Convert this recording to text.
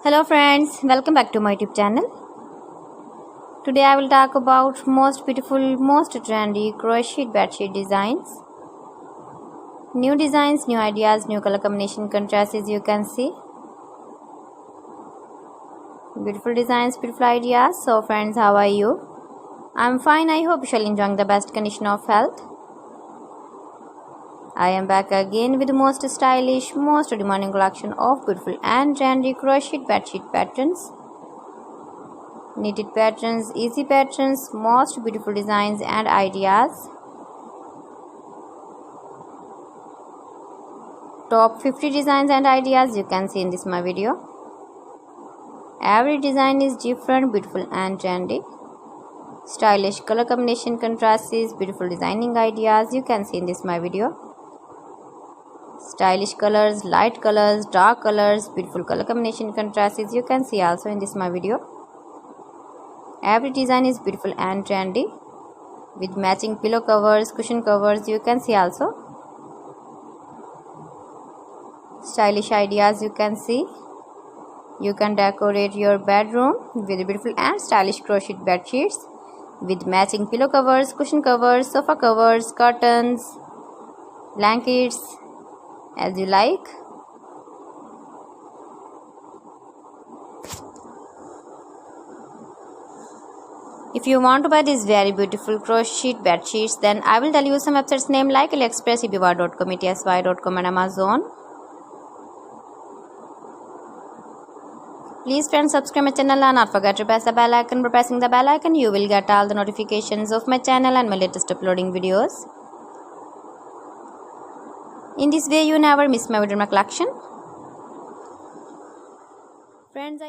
Hello friends, welcome back to my YouTube channel. Today I will talk about most beautiful, most trendy crochet bedsheet designs. New designs, new ideas, new color combination contrasts, as you can see. Beautiful designs, beautiful ideas. So friends, how are you? I'm fine. I hope you shall enjoy the best condition of health. I am back again with the most stylish, most demanding collection of beautiful and trendy crochet bedsheet patterns. Knitted patterns, easy patterns, most beautiful designs and ideas. Top 50 designs and ideas you can see in this my video. Every design is different, beautiful and trendy. Stylish color combination contrasts, beautiful designing ideas you can see in this my video. Stylish colors, light colors, dark colors, beautiful color combination contrasts you can see also in this my video. Every design is beautiful and trendy with matching pillow covers, cushion covers you can see also. Stylish ideas you can see. You can decorate your bedroom with beautiful and stylish crochet bed sheets with matching pillow covers, cushion covers, sofa covers, curtains, blankets, as you like. If you want to buy these very beautiful crochet bed sheets, then I will tell you some websites name like AliExpress, eBay.com, ETSY.com and Amazon. Please friends, subscribe my channel and not forget to press the bell icon. By pressing the bell icon, you will get all the notifications of my channel and my latest uploading videos. In this way, you never miss my video in my collection. Friends,